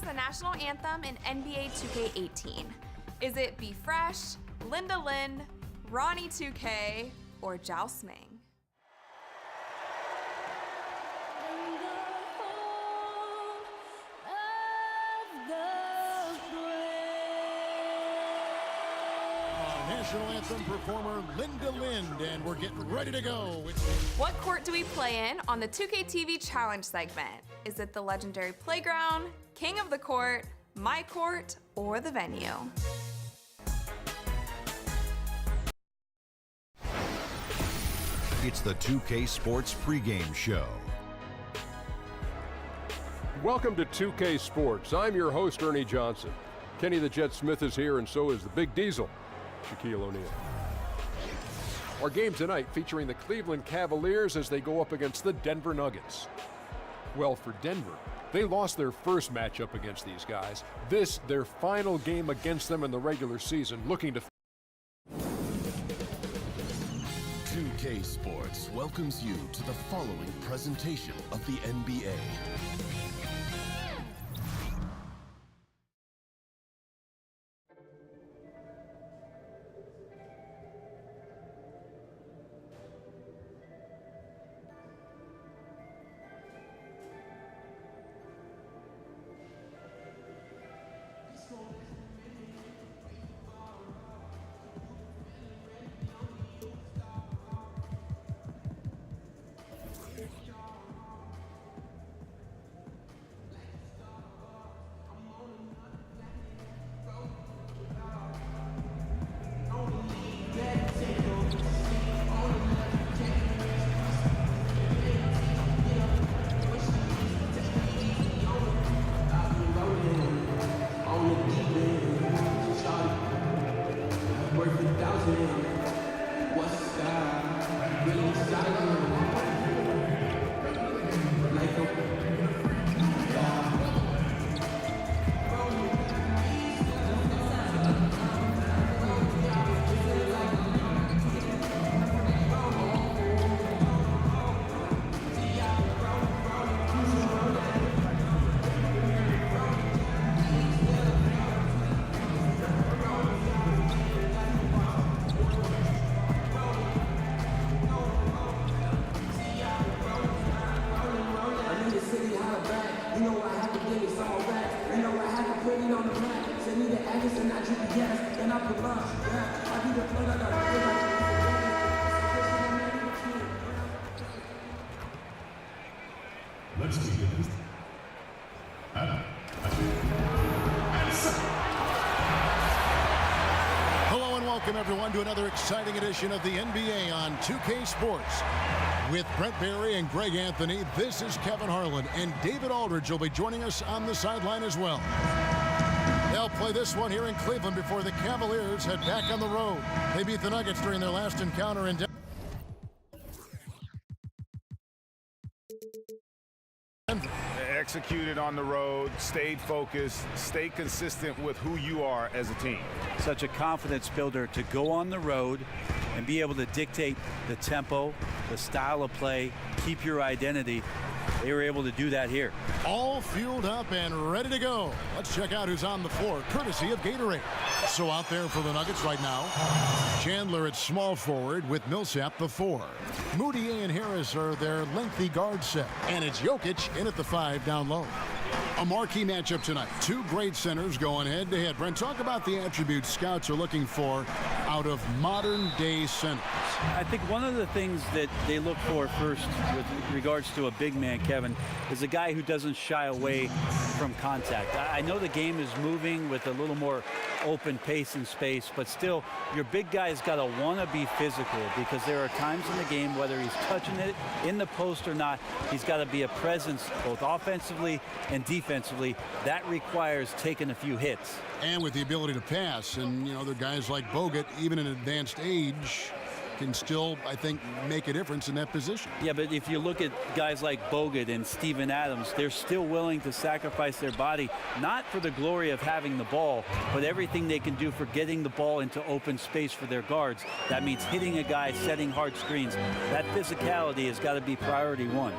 the national anthem in NBA 2K18? Is it Be Fresh, Linda Lynn, Ronnie 2K, or Joust Ming? National anthem performer Linda Lynn, and we're getting ready to go. What court do we play in on the 2K TV Challenge segment? Is it the legendary playground, king of the court, my court, or the venue? It's the 2K Sports pregame show. Welcome to 2K Sports. I'm your host, Ernie Johnson. Kenny the Jet Smith is here, and so is the Big Diesel, Shaquille O'Neal. Our game tonight featuring the Cleveland Cavaliers as they go up against the Denver Nuggets. Well, for Denver, they lost their first matchup against these guys. This, their final game against them in the regular season, looking to 2K Sports welcomes you to the following presentation of the NBA. Let's begin. Hello and welcome everyone to another exciting edition of the NBA on 2K Sports. With Brent Barry and Greg Anthony, this is Kevin Harlan, and David Aldridge will be joining us on the sideline as well. They'll play this one here in Cleveland before the Cavaliers head back on the road. They beat the Nuggets during their last encounter in Denver. Executed on the road, stayed focused, stay consistent with who you are as a team. Such a confidence builder to go on the road and be able to dictate the tempo, the style of play, keep your identity. They were able to do that here. All fueled up and ready to go. Let's check out who's on the floor, courtesy of Gatorade. So out there for the Nuggets right now, Chandler at small forward with Millsap the 4. Moody and Harris are their lengthy guard set. And it's Jokic in at the 5 down low. A marquee matchup tonight. Two great centers going head-to-head. Brent, talk about the attributes scouts are looking for out of modern-day centers. I think one of the things that they look for first with regards to a big man, Kevin, is a guy who doesn't shy away from contact. I know the game is moving with a little more open pace and space, but still, your big guy's got to want to be physical, because there are times in the game, whether he's touching it in the post or not, he's got to be a presence both offensively and defensively. That requires taking a few hits. And with the ability to pass, and you know, there are guys like Bogut, even in advanced age, can still, I think, make a difference in that position. Yeah, but if you look at guys like Bogut and Steven Adams, they're still willing to sacrifice their body, not for the glory of having the ball, but everything they can do for getting the ball into open space for their guards. That means hitting a guy, setting hard screens. That physicality has got to be priority one.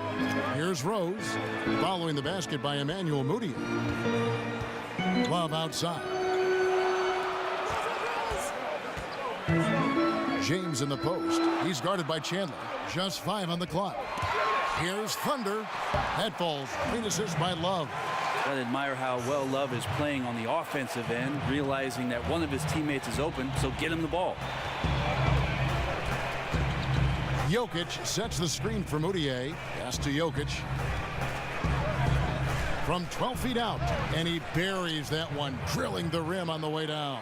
Here's Rose, following the basket by Emmanuel Moody. Love outside. James in the post. He's guarded by Chandler. Just 5 on the clock. Here's Thunder. That falls. Clean assist by Love. I admire how well Love is playing on the offensive end, realizing that one of his teammates is open, so get him the ball. Jokic sets the screen for Moutier. Pass to Jokic. From 12 feet out, and he buries that one, drilling the rim on the way down.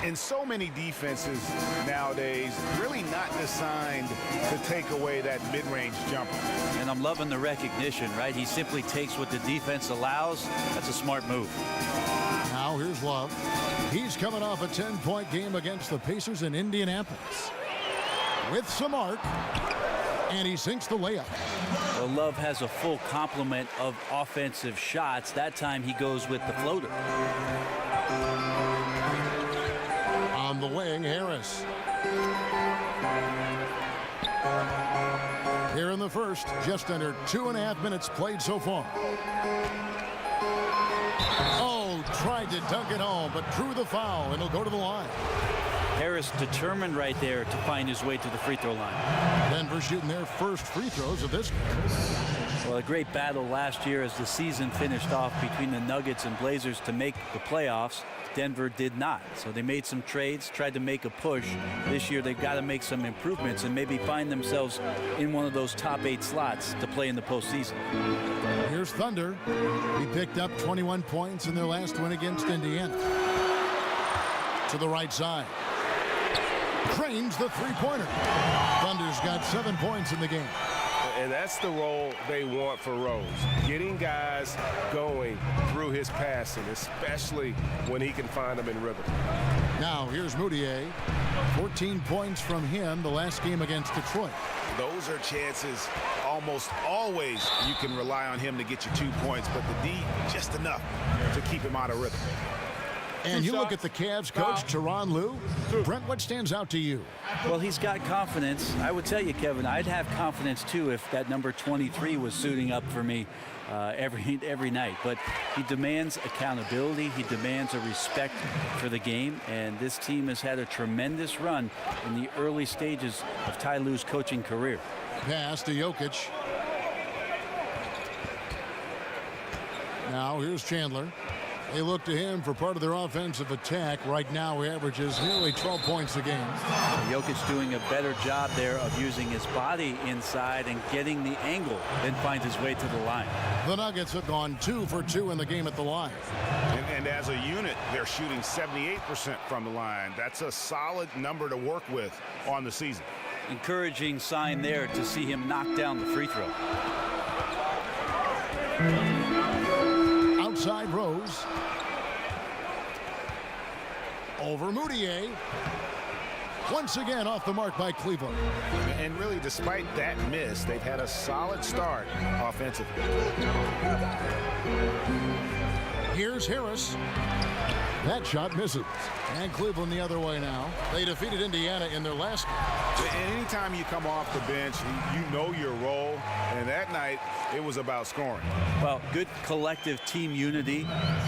In so many defenses nowadays, really not designed to take away that mid-range jumper. And I'm loving the recognition, right? He simply takes what the defense allows. That's a smart move. Now here's Love. He's coming off a 10-point game against the Pacers in Indianapolis. With some arc, and he sinks the layup. Well, Love has a full complement of offensive shots. That time he goes with the floater. On the wing, Harris. Here in the first, just under 2.5 minutes played so far. Oh, tried to dunk it home, but drew the foul, and he'll go to the line. Harris determined right there to find his way to the free throw line. Denver shooting their first free throws of this game. Well, a great battle last year as the season finished off between the Nuggets and Blazers to make the playoffs. Denver did not. So they made some trades, tried to make a push. This year they've got to make some improvements and maybe find themselves in one of those top 8 slots to play in the postseason. Here's Thunder. He picked up 21 points in their last win against Indiana. To the right side. Drains the three-pointer. Thunder's got 7 points in the game. And that's the role they want for Rose. Getting guys going through his passing, especially when he can find them in rhythm. Now here's Moutier. 14 points from him the last game against Detroit. Those are chances almost always you can rely on him to get you 2 points, but the D, just enough to keep him out of rhythm. And you look at the Cavs coach, Tyronn Lue. Brent, what stands out to you? Well, he's got confidence. I would tell you, Kevin, I'd have confidence, too, if that number 23 was suiting up for me every night. But he demands accountability. He demands a respect for the game. And this team has had a tremendous run in the early stages of Ty Lue's coaching career. Pass to Jokic. Now here's Chandler. They look to him for part of their offensive attack. Right now, he averages nearly 12 points a game. Jokic doing a better job there of using his body inside and getting the angle, then finds his way to the line. The Nuggets have gone 2 for 2 in the game at the line. And as a unit, they're shooting 78% from the line. That's a solid number to work with on the season. Encouraging sign there to see him knock down the free throw. Outside Rose. Over Moutier. Once again off the mark by Cleveland. And really, despite that miss, they've had a solid start offensively. Here's Harris. That shot misses. And Cleveland the other way now. They defeated Indiana in their last game. And anytime you come off the bench, you know your role. And that night, it was about scoring. Well, good collective team unity.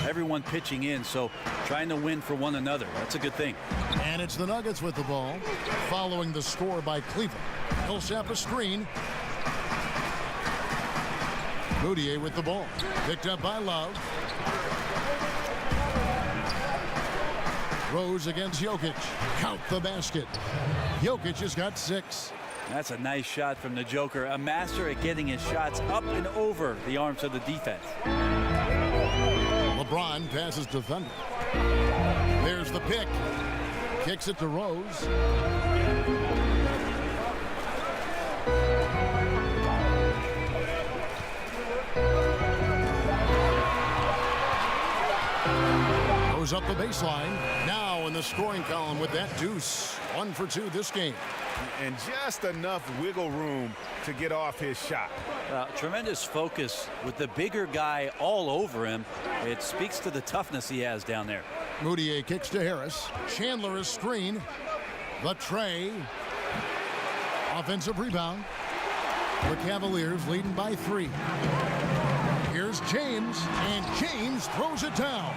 Everyone pitching in, so trying to win for one another. That's a good thing. And it's the Nuggets with the ball, following the score by Cleveland. Millsap a screen. Moutier with the ball. Picked up by Love. Rose against Jokic. Count the basket. Jokic has got 6. That's a nice shot from the Joker. A master at getting his shots up and over the arms of the defense. LeBron passes to Thunder. There's the pick. Kicks it to Rose. Goes up the baseline. Now in the scoring column with that deuce. 1 for 2 this game. And just enough wiggle room to get off his shot. Tremendous focus with the bigger guy all over him. It speaks to the toughness he has down there. Moutier kicks to Harris. Chandler is screen. The tray. Offensive rebound. The Cavaliers leading by 3. Here's Here's James, and James throws it down.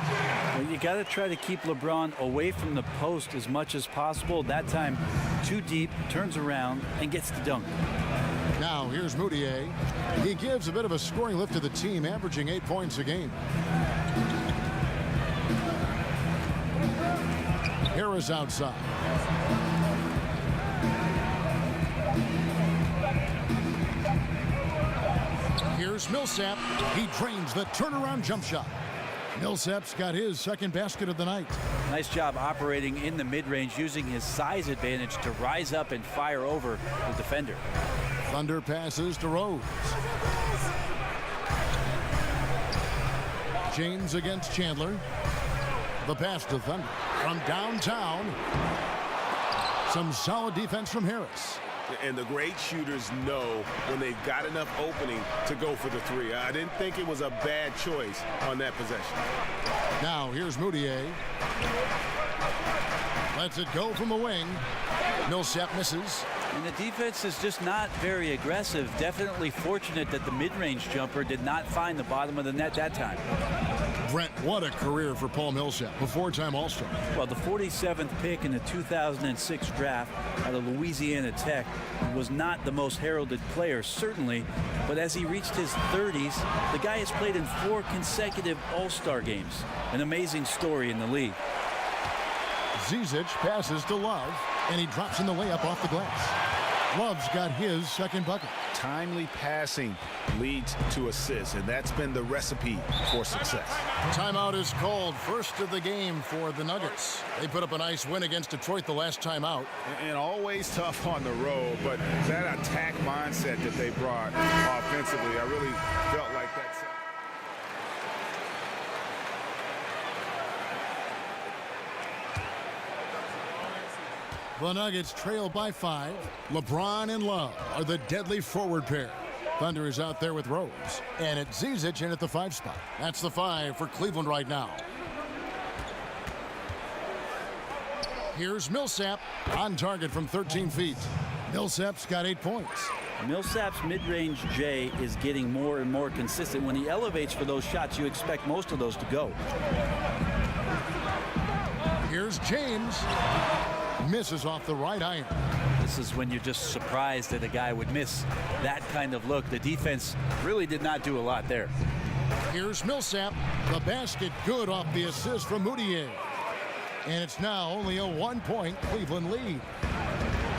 Well, you got to try to keep LeBron away from the post as much as possible. That time, too deep, turns around, and gets the dunk. Now here's Moutier. He gives a bit of a scoring lift to the team, averaging 8 points a game. Harris outside. Here's Millsap. He drains the turnaround jump shot. Millsap's got his second basket of the night. Nice job operating in the mid-range, using his size advantage to rise up and fire over the defender. Thunder passes to Rose. James against Chandler. The pass to Thunder. From downtown, some solid defense from Harris. And the great shooters know when they've got enough opening to go for the three. I didn't think it was a bad choice on that possession. Now here's Moutier. Lets it go from the wing. Millsap misses. And the defense is just not very aggressive. Definitely fortunate that the mid-range jumper did not find the bottom of the net that time. Brent, what a career for Paul Millsap, a four-time All-Star. Well, the 47th pick in the 2006 draft out of Louisiana Tech, was not the most heralded player, certainly, but as he reached his 30s, the guy has played in 4 consecutive All-Star games. An amazing story in the league. Zizic passes to Love, and he drops in the layup off the glass. Love's got his second bucket. Timely passing leads to assists, and that's been the recipe for success. Timeout is called. First of the game for the Nuggets. They put up a nice win against Detroit the last time out. And always tough on the road, but that attack mindset that they brought offensively, I really felt like that's... The Nuggets trail by 5. LeBron and Love are the deadly forward pair. Thunder is out there with Rose. And it's Zizic in at the 5 spot. That's the 5 for Cleveland right now. Here's Millsap on target from 13 feet. Millsap's got 8 points. Millsap's mid-range J is getting more and more consistent. When he elevates for those shots, you expect most of those to go. Here's James. Misses off the right iron. This is when you're just surprised that a guy would miss that kind of look. The defense really did not do a lot there. Here's Millsap. The basket good off the assist from Moutier. And it's now only a 1-point Cleveland lead.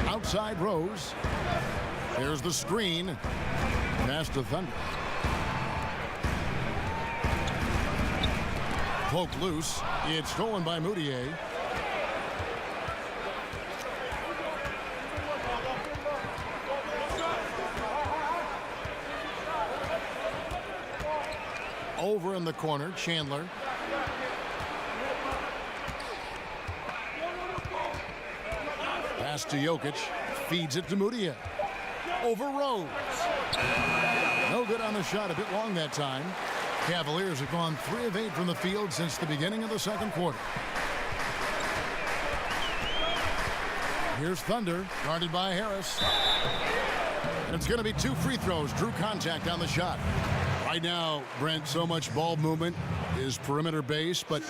Outside Rose. There's the screen. Pass to Thunder. Poke loose. It's stolen by Moutier. Over in the corner, Chandler. Pass to Jokic. Feeds it to Moutier. Over Rose. No good on the shot. A bit long that time. Cavaliers have gone 3 of 8 from the field since the beginning of the second quarter. Here's Thunder, guarded by Harris. And it's going to be 2 free throws. Drew contact on the shot. Right now, Brent, so much ball movement is perimeter based, but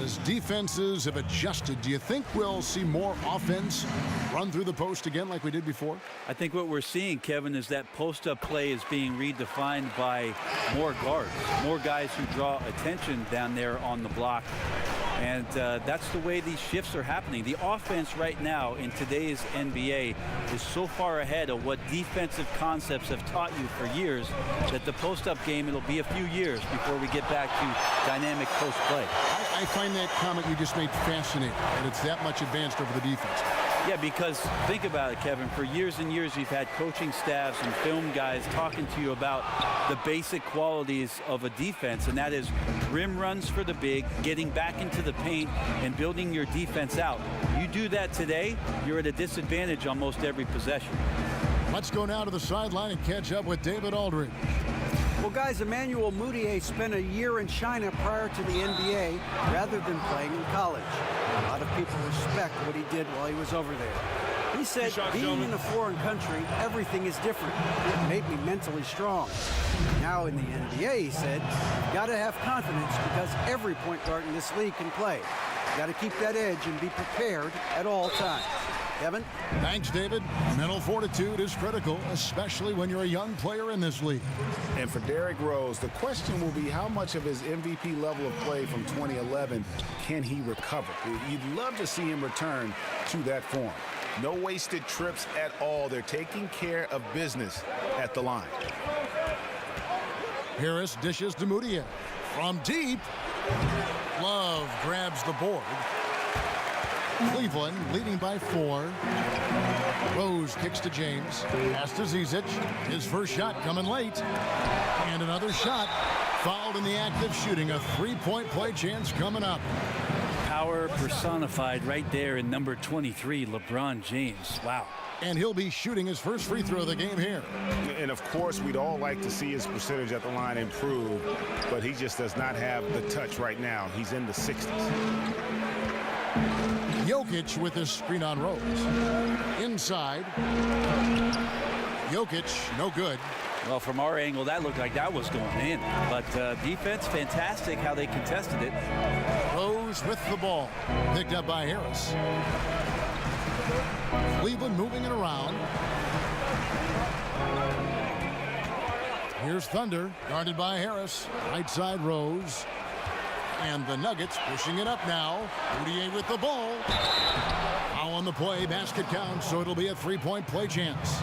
as defenses have adjusted, do you think we'll see more offense run through the post again like we did before? I think what we're seeing, Kevin, is that post-up play is being redefined by more guards, more guys who draw attention down there on the block. And that's the way these shifts are happening. The offense right now in today's NBA is so far ahead of what defensive concepts have taught you for years that the post-up game, it'll be a few years before we get back to dynamic post play. I find that comment you just made fascinating, and it's that much advanced over the defense. Yeah, because think about it, Kevin. For years and years, we've had coaching staffs and film guys talking to you about the basic qualities of a defense, and that is rim runs for the big, getting back into the paint, and building your defense out. You do that today, you're at a disadvantage almost every possession. Let's go now to the sideline and catch up with David Aldridge. Well, guys, Emmanuel Mudiay spent a year in China prior to the NBA rather than playing in college. A lot of people respect what he did while he was over there. He said, being in a foreign country, everything is different. It made me mentally strong. Now in the NBA, he said, you've got to have confidence because every point guard in this league can play. You've got to keep that edge and be prepared at all times. Kevin? Thanks, David. Mental fortitude is critical, especially when you're a young player in this league. And for Derrick Rose, the question will be how much of his MVP level of play from 2011 can he recover? You'd love to see him return to that form. No wasted trips at all. They're taking care of business at the line. Harris dishes to Moutier. From deep, Love grabs the board. Cleveland leading by 4. Rose kicks to James. Pass to Zizic. His first shot coming late. And another shot fouled in the act of shooting. A 3-point play chance coming up. Power personified right there in number 23, LeBron James. Wow. And he'll be shooting his first free throw of the game here. And of course, we'd all like to see his percentage at the line improve, but he just does not have the touch right now. He's in the 60s. Jokic with his screen on Rose. Inside. Jokic, no good. Well, from our angle, that looked like that was going in. But defense, fantastic how they contested it. Rose with the ball. Picked up by Harris. Cleveland moving it around. Here's Thunder, guarded by Harris. Right side Rose. And the Nuggets pushing it up now. Moutier with the ball. Foul on the play, basket counts, so it'll be a 3-point play chance.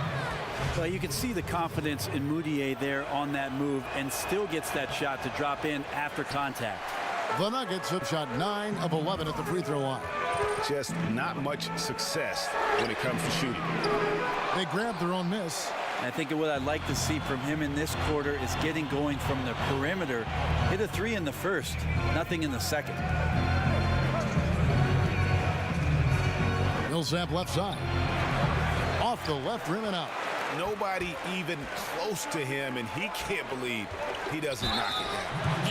Well, you can see the confidence in Moutier there on that move and still gets that shot to drop in after contact. The Nuggets have shot 9 of 11 at the free throw line. Just not much success when it comes to shooting. They grabbed their own miss. I think what I'd like to see from him in this quarter is getting going from the perimeter. Hit a 3 in the first, nothing in the second. Millsap left side. Off the left rim and out. Nobody even close to him, and he can't believe he doesn't knock it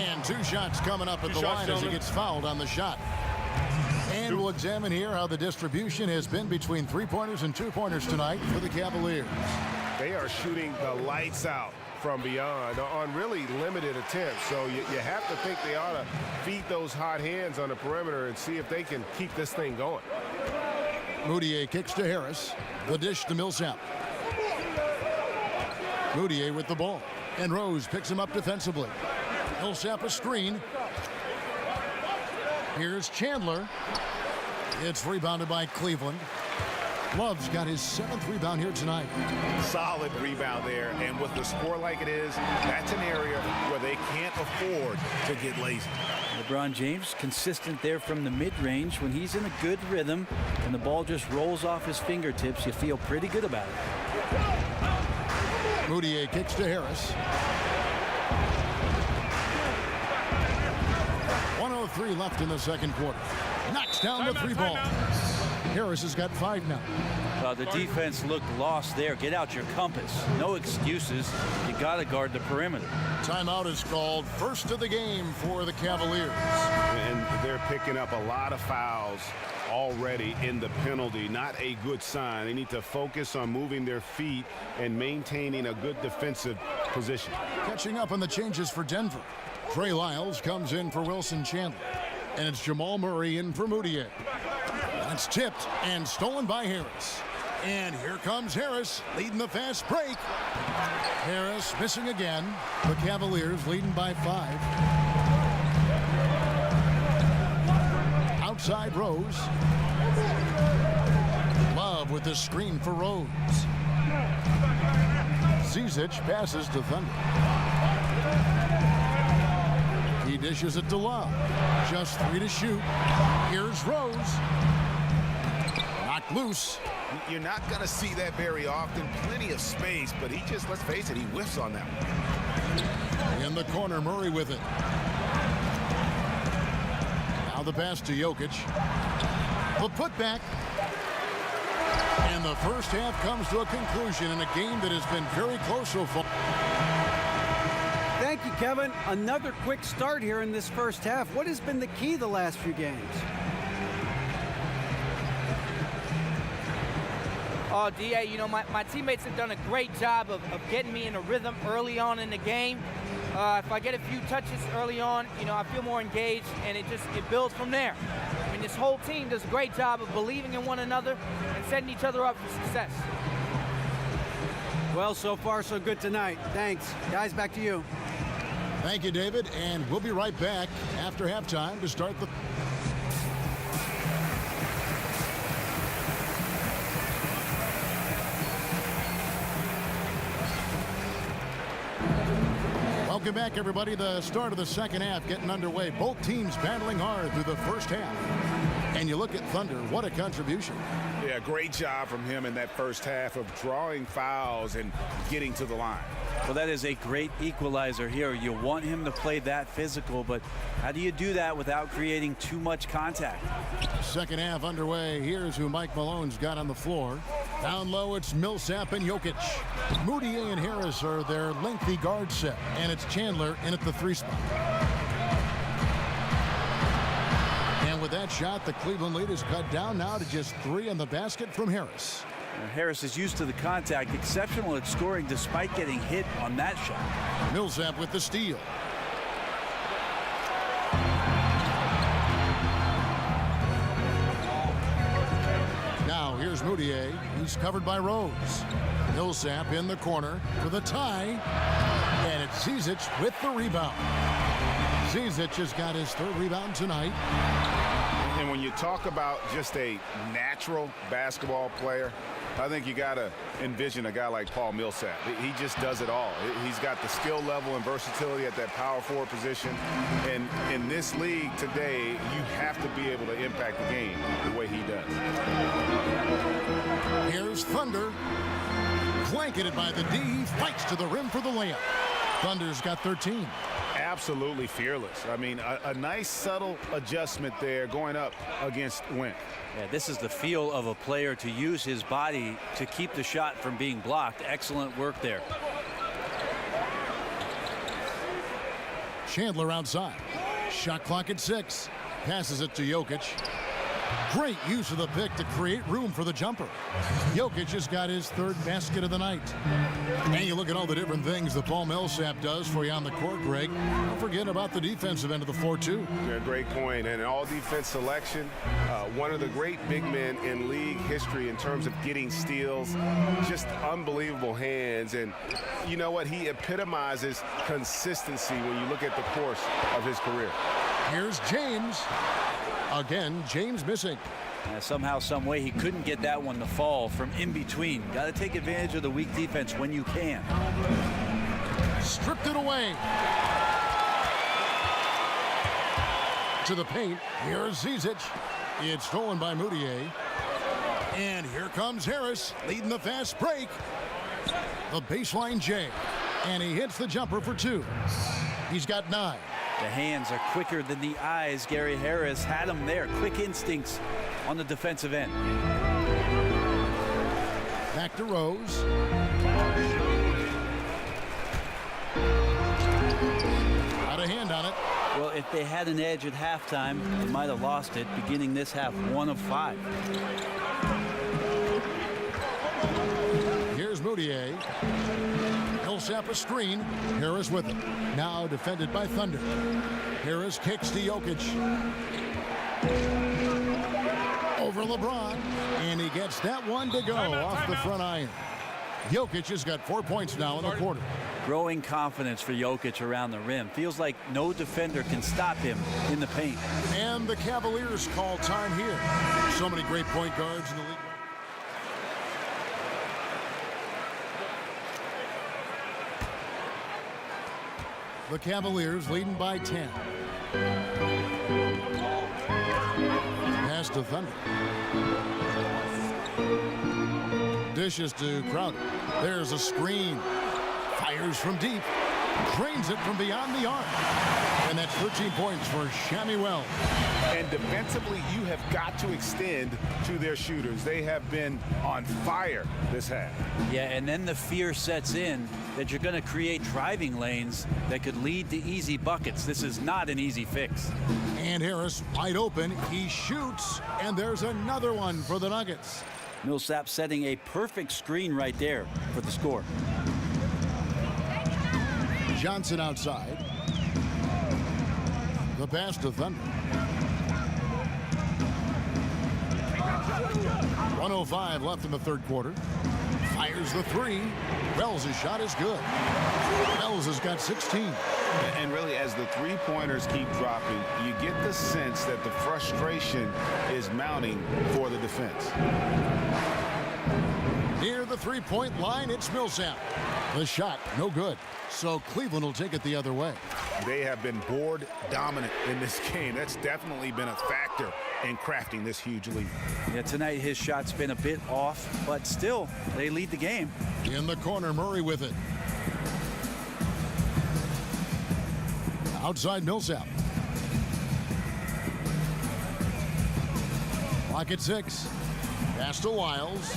down. And 2 shots coming up at the line as he gets fouled on the shot. And we'll examine here how the distribution has been between 3-pointers and 2-pointers tonight for the Cavaliers. They are shooting the lights out from beyond on really limited attempts. So you have to think they ought to feed those hot hands on the perimeter and see if they can keep this thing going. Moutier kicks to Harris. The dish to Millsap. Moutier with the ball. And Rose picks him up defensively. Millsap a screen. Here's Chandler. It's rebounded by Cleveland. Love's got his 7th rebound here tonight. Solid rebound there, and with the score like it is, that's an area where they can't afford to get lazy. LeBron James consistent there from the mid-range. When he's in a good rhythm and the ball just rolls off his fingertips, you feel pretty good about it. Moutier kicks to Harris. 1:03 left in the second quarter. Knocks down the 3 ball. Harris has got 5 now. Well, the defense looked lost there. Get out your compass. No excuses. You got to guard the perimeter. Timeout is called. First of the game for the Cavaliers. And they're picking up a lot of fouls already in the penalty. Not a good sign. They need to focus on moving their feet and maintaining a good defensive position. Catching up on the changes for Denver. Trey Lyles comes in for Wilson Chandler. And it's Jamal Murray in for Moutier. It's tipped and stolen by Harris. And here comes Harris leading the fast break. Harris missing again. The Cavaliers leading by 5. Outside Rose. Love with the screen for Rose. Zizic passes to Thunder. He dishes it to Love. Just 3 to shoot. Here's Rose. Knocked loose. You're not going to see that very often. Plenty of space, but he just, let's face it, he whiffs on that one. In the corner, Murray with it. Now the pass to Jokic. The putback. And the first half comes to a conclusion in a game that has been very close so far. Thank you, Kevin. Another quick start here in this first half. What has been the key the last few games? Oh, D.A., you know, my teammates have done a great job of getting me in a rhythm early on in the game. If I get a few touches early on, you know, I feel more engaged, and it builds from there. I mean, this whole team does a great job of believing in one another and setting each other up for success. Well, so far so good tonight. Thanks. Guys, back to you. Thank you, David, and we'll be right back after halftime to start the... Welcome back, everybody. The start of the second half getting underway. Both teams battling hard through the first half. And you look at Thunder, what a contribution. Yeah, great job from him in that first half of drawing fouls and getting to the line. Well, that is a great equalizer here. You want him to play that physical, but how do you do that without creating too much contact? Second half underway. Here's who Mike Malone's got on the floor. Down low, it's Millsap and Jokic. Moutier and Harris are their lengthy guard set, and it's Chandler in at the 3 spot. And with that shot, the Cleveland lead is cut down now to just 3 in the basket from Harris. Harris is used to the contact, exceptional at scoring despite getting hit on that shot. Millsap with the steal. Now here's Moutier. He's covered by Rose. Millsap in the corner with a tie. And it's Zizic with the rebound. Zizic has got his 3rd rebound tonight. And when you talk about just a natural basketball player, I think you got to envision a guy like Paul Millsap. He just does it all. He's got the skill level and versatility at that power forward position. And in this league today, you have to be able to impact the game the way he does. Here's Thunder. Blanketed by the D. He fights to the rim for the layup. Thunder's got 13. Absolutely fearless. I mean, a nice subtle adjustment there going up against Wentz. Yeah, this is the feel of a player to use his body to keep the shot from being blocked. Excellent work there. Chandler outside. Shot clock at 6. Passes it to Jokic. Great use of the pick to create room for the jumper. Jokic has got his 3rd basket of the night. And you look at all the different things that Paul Millsap does for you on the court, Greg. Don't forget about the defensive end of the floor, too. Yeah, great point. And an all-defense selection, one of the great big men in league history in terms of getting steals. Just unbelievable hands. And you know what? He epitomizes consistency when you look at the course of his career. Here's James. Again, James missing. Somehow, some way, he couldn't get that one to fall from in between. Got to take advantage of the weak defense when you can. Stripped it away. To the paint. Here's Zizic. It's stolen by Moutier. And here comes Harris, leading the fast break. The baseline J. And he hits the jumper for 2. He's got 9. The hands are quicker than the eyes. Gary Harris had him there. Quick instincts on the defensive end. Back to Rose. Got a hand on it. Well, if they had an edge at halftime, they might have lost it. Beginning this half, 1 of 5. Here's Moutier. Millsap a screen. Harris with it. Now defended by Thunder. Harris kicks to Jokic. Over LeBron. And he gets that one to go off the front iron. Jokic has got 4 points now in the quarter. Growing confidence for Jokic around the rim. Feels like no defender can stop him in the paint. And the Cavaliers call time here. So many great point guards in the league. The Cavaliers leading by 10. Pass to Thunder. Dishes to Crowder. There's a screen. Fires from deep. Drains it from beyond the arc. And that's 13 points for Shammy Wells. And defensively, you have got to extend to their shooters. They have been on fire this half. Yeah, and then the fear sets in that you're going to create driving lanes that could lead to easy buckets. This is not an easy fix. And Harris wide open. He shoots, and there's another one for the Nuggets. Millsap setting a perfect screen right there for the score. Johnson outside. The pass to Thunder. 1:05 left in the third quarter. Fires the three. Wells' shot is good. Wells has got 16. And really, as the three-pointers keep dropping, you get the sense that the frustration is mounting for the defense. Near the three-point line, it's Millsap. The shot, no good. So Cleveland will take it the other way. They have been board dominant in this game. That's definitely been a factor in crafting this huge lead. Yeah, tonight his shot's been a bit off, but still, they lead the game. In the corner, Murray with it. Outside Millsap. Clock at 6. Pass to Wiles.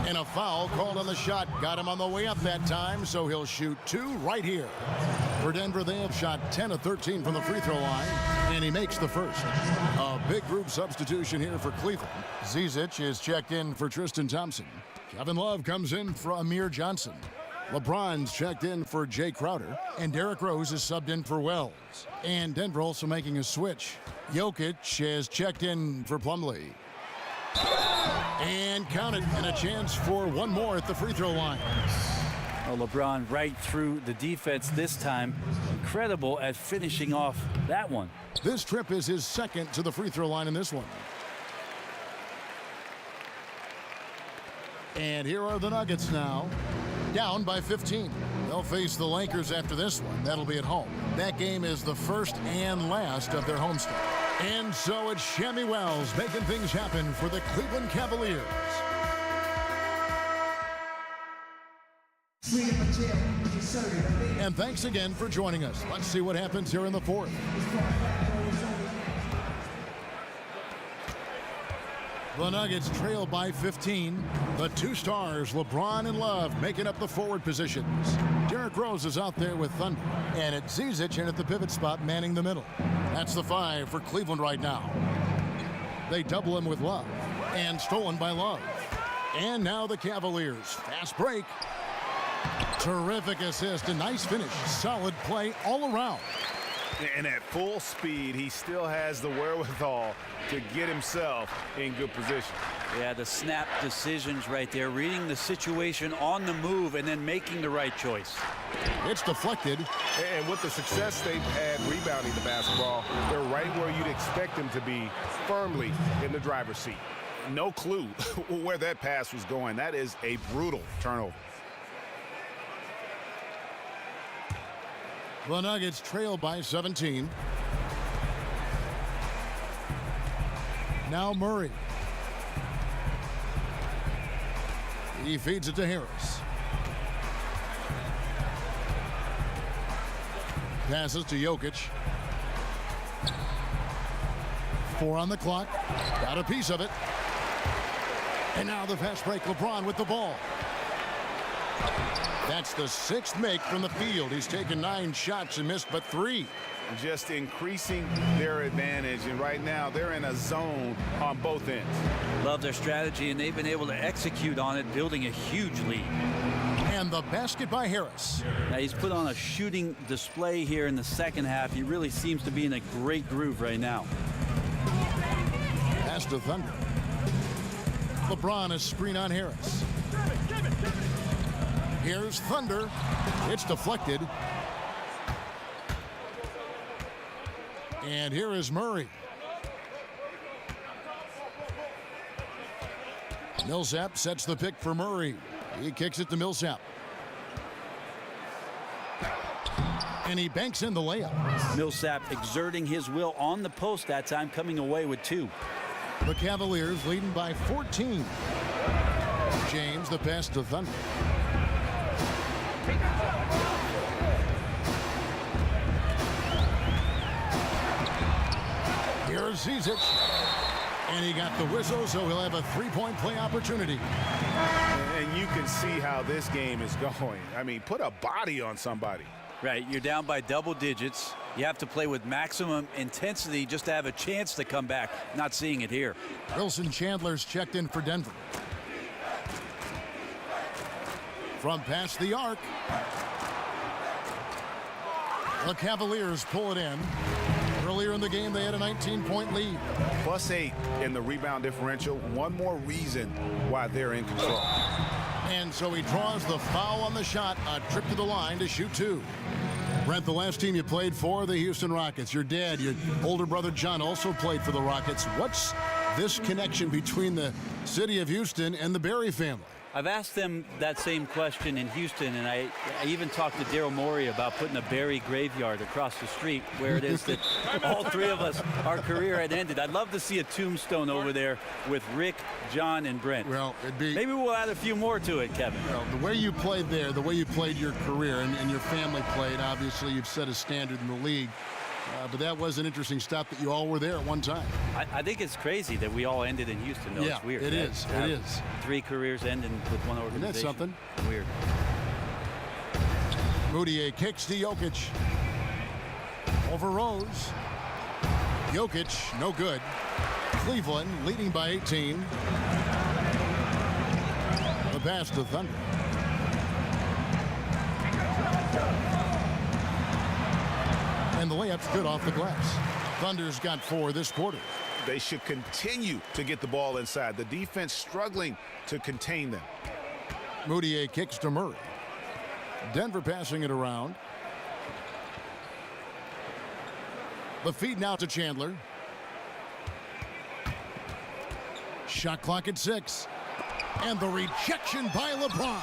And a foul called on the shot. Got him on the way up that time, so he'll shoot 2 right here. For Denver, they have shot 10 of 13 from the free throw line, and he makes the first. A big group substitution here for Cleveland. Zizic is checked in for Tristan Thompson. Kevin Love comes in for Amir Johnson. LeBron's checked in for Jay Crowder, and Derrick Rose is subbed in for Wells. And Denver also making a switch. Jokic is checked in for Plumlee. And counted, and a chance for one more at the free throw line. Well, LeBron right through the defense this time. Incredible at finishing off that one. This trip is his second to the free throw line in this one. And here are the Nuggets now, down by 15. They'll face the Lakers after this one. That'll be at home. That game is the first and last of their homestand. And so it's Shammy Wells making things happen for the Cleveland Cavaliers. And thanks again for joining us. Let's see what happens here in the fourth. The Nuggets trail by 15. The two stars, LeBron and Love, making up the forward positions. Derrick Rose is out there with Thunder. And it's Zizic in at the pivot spot, manning the middle. That's the 5 for Cleveland right now. They double him with Love. And stolen by Love. And now the Cavaliers. Fast break. Terrific assist. A nice finish. Solid play all around. And at full speed, he still has the wherewithal to get himself in good position. Yeah, the snap decisions right there, reading the situation on the move and then making the right choice. It's deflected. And with the success they've had rebounding the basketball, they're right where you'd expect them to be, firmly in the driver's seat. No clue where that pass was going. That is a brutal turnover. The Nuggets trail by 17. Now Murray. He feeds it to Harris. Passes to Jokic. 4 on the clock. Got a piece of it. And now the fast break. LeBron with the ball. That's the 6th make from the field. He's taken 9 shots and missed but 3. Just increasing their advantage, and right now they're in a zone on both ends. Love their strategy, and they've been able to execute on it, building a huge lead. And the basket by Harris. Now he's put on a shooting display here in the second half. He really seems to be in a great groove right now. Pass to Thunder. LeBron is screen on Harris. Here's Thunder. It's deflected. And here is Murray. Millsap sets the pick for Murray. He kicks it to Millsap. And he banks in the layup. Millsap exerting his will on the post that time, coming away with 2. The Cavaliers leading by 14. James, the pass to Thunder. Here's Zizic. And he got the whistle, so he'll have a 3-point play opportunity. And you can see how this game is going. I mean, put a body on somebody. Right, you're down by double digits. You have to play with maximum intensity just to have a chance to come back. Not seeing it here. Wilson Chandler's checked in for Denver. From past the arc. The Cavaliers pull it in. Earlier in the game, they had a 19-point lead. +8 in the rebound differential. One more reason why they're in control. And so he draws the foul on the shot. A trip to the line to shoot 2. Brent, the last team you played for, the Houston Rockets. Your dad, your older brother John, also played for the Rockets. What's this connection between the city of Houston and the Barry family? I've asked them that same question in Houston, and I even talked to Daryl Morey about putting a Barry graveyard across the street where it is that all three of us, our career had ended. I'd love to see a tombstone over there with Rick, John, and Brent. Well, it'd be... Maybe we'll add a few more to it, Kevin. Well, the way you played there, the way you played your career, and your family played, obviously you've set a standard in the league. But that was an interesting stop that you all were there at one time. I think it's crazy that we all ended in Houston, though. Yeah, it's weird. It is. 3 careers ending with one organization. Isn't that something? Weird. Moutier kicks to Jokic. Over Rose. Jokic, no good. Cleveland leading by 18. The pass to Thunder. And the layup's good off the glass. Thunder's got 4 this quarter. They should continue to get the ball inside. The defense struggling to contain them. Moutier kicks to Murray. Denver passing it around. The feed now to Chandler. Shot clock at 6. And the rejection by LeBron.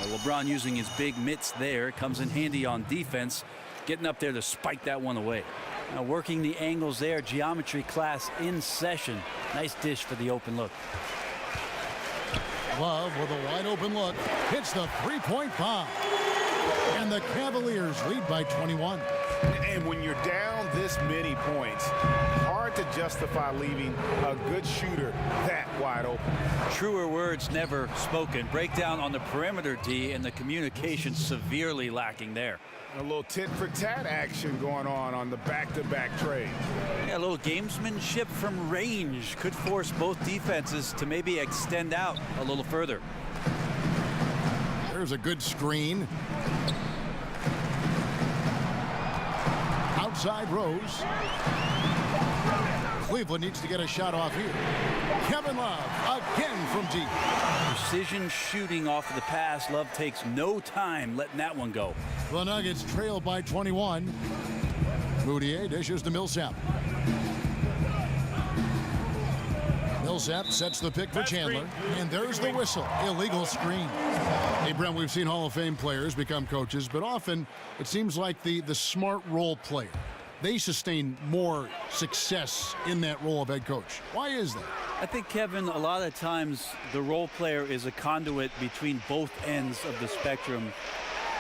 Well, LeBron using his big mitts there comes in handy on defense. Getting up there to spike that one away. Now working the angles there, geometry class in session. Nice dish for the open look. Love with a wide open look. Hits the three-point bomb. And the Cavaliers lead by 21. And when you're down this many points, hard to justify leaving a good shooter that wide open. Truer words never spoken. Breakdown on the perimeter D, and the communication severely lacking there. A little tit-for-tat action going on the back-to-back trade. Yeah, a little gamesmanship from range could force both defenses to maybe extend out a little further. There's a good screen. Outside Rose. Cleveland needs to get a shot off here. Kevin Love again from deep. Precision shooting off of the pass. Love takes no time letting that one go. The Nuggets trail by 21. Moutier dishes to Millsap. Millsap sets the pick for Chandler. And there's the whistle. Illegal screen. Hey, Brent, we've seen Hall of Fame players become coaches, but often it seems like the smart role player, they sustain more success in that role of head coach. Why is that? I think, Kevin, a lot of times the role player is a conduit between both ends of the spectrum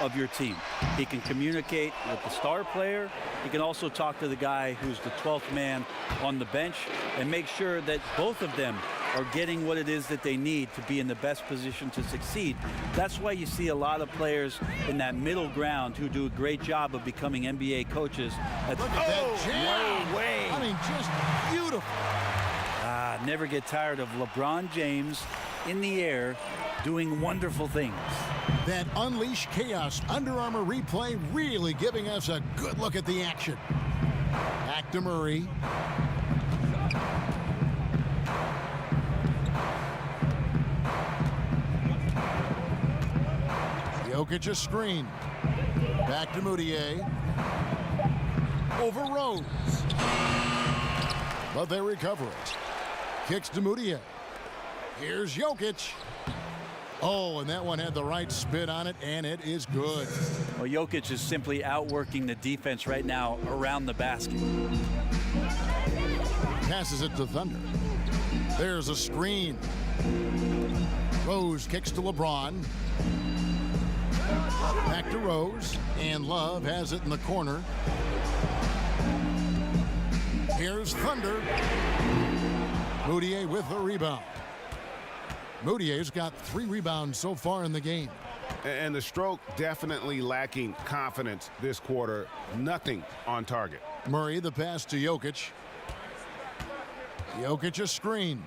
of your team. He can communicate with the star player. He can also talk to the guy who's the 12th man on the bench and make sure that both of them are getting what it is that they need to be in the best position to succeed. That's why you see a lot of players in that middle ground who do a great job of becoming NBA coaches. Look at that jam. No way. I mean, just beautiful. Never get tired of LeBron James in the air doing wonderful things. That Unleash Chaos Under Armour replay really giving us a good look at the action. Back to Murray. Jokic a screen. Back to Moutier. Over Rose. But they recover it. Kicks to Moutier. Here's Jokic. Oh, and that one had the right spin on it, and it is good. Well, Jokic is simply outworking the defense right now around the basket. Passes it to Thunder. There's a screen. Rose kicks to LeBron. Back to Rose, and Love has it in the corner. Here's Thunder. Moutier with the rebound. Moutier's got 3 rebounds so far in the game. And the stroke definitely lacking confidence this quarter. Nothing on target. Murray, the pass to Jokic. Jokic a screen.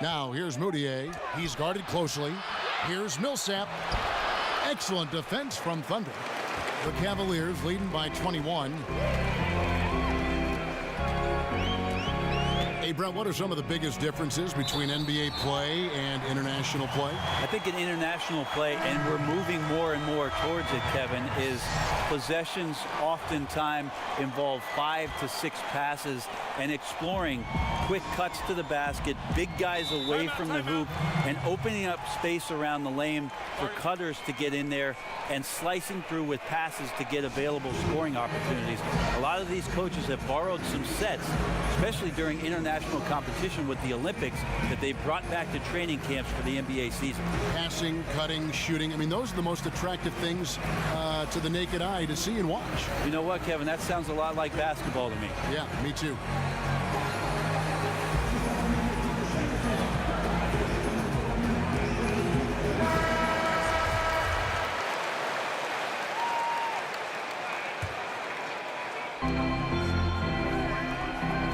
Now here's Moutier. He's guarded closely. Here's Millsap. Excellent defense from Thunder. The Cavaliers leading by 21. Hey, Brett, what are some of the biggest differences between NBA play and international play? I think in international play, and we're moving more and more towards it, Kevin, is possessions oftentimes involve 5 to 6 passes and exploring quick cuts to the basket, big guys away from the hoop, and opening up space around the lane for cutters to get in there and slicing through with passes to get available scoring opportunities. A lot of these coaches have borrowed some sets, especially during international competition with the Olympics, that they brought back to training camps for the NBA season. Passing, cutting, shooting. I mean, those are the most attractive things to the naked eye to see and watch. You know what, Kevin? That sounds a lot like basketball to me. Yeah, me too.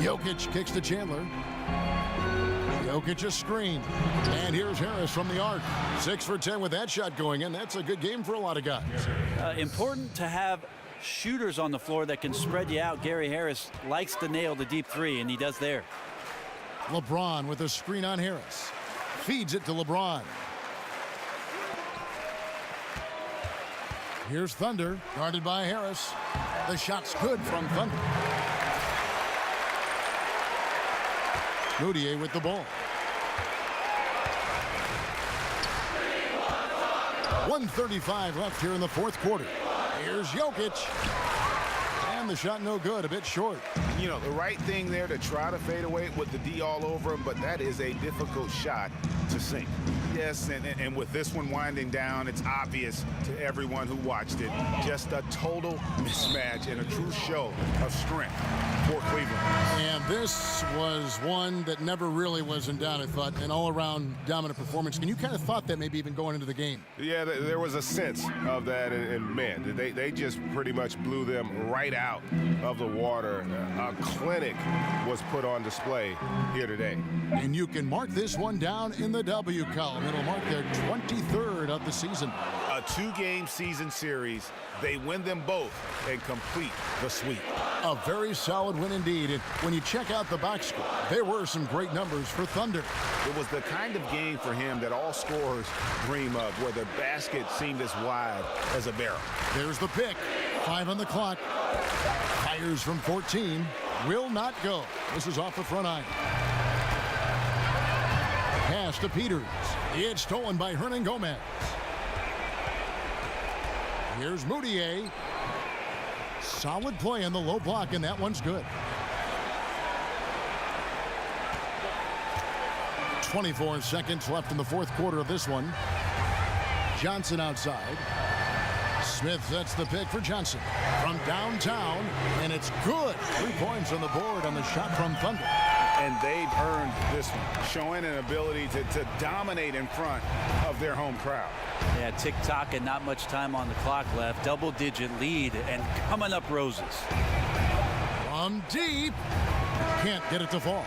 Jokic kicks to Chandler. Jokic a screen. And here's Harris from the arc. 6 for 10 with that shot going in. That's a good game for a lot of guys. Important to have shooters on the floor that can spread you out. Gary Harris likes to nail the deep three, and he does there. LeBron with a screen on Harris. Feeds it to LeBron. Here's Thunder, guarded by Harris. The shot's good from Thunder. Moutier with the ball. 1:35 left here in the fourth quarter. Here's Jokic. And the shot no good, a bit short. You know, the right thing there to try to fade away with the D all over him, but that is a difficult shot to sink. Yes, and with this one winding down, it's obvious to everyone who watched it. Just a total mismatch and a true show of strength for Cleveland. And this was one that never really was in doubt, I thought, an all-around dominant performance. And you kind of thought that maybe even going into the game. Yeah, there was a sense of that, and man, they just pretty much blew them right out of the water. A clinic was put on display here today. And you can mark this one down in the W column. It'll mark their 23rd of the season. A 2-game season series. They win them both and complete the sweep. A very solid win indeed. And when you check out the box score, there were some great numbers for Thunder. It was the kind of game for him that all scorers dream of, where the basket seemed as wide as a barrel. There's the pick. 5 on the clock. Fires from 14. Will not go. This is off the front iron. Pass to Peters. It's stolen by Hernan Gomez. Here's Moutier. Solid play on the low block, and that one's good. 24 seconds left in the fourth quarter of this one. Johnson outside. Smith sets the pick for Johnson from downtown, and it's good. 3 points on the board on the shot from Thunder. And they've earned this one, showing an ability to dominate in front of their home crowd. Yeah, tick-tock and not much time on the clock left. Double-digit lead and coming up roses. From deep. Can't get it to fall.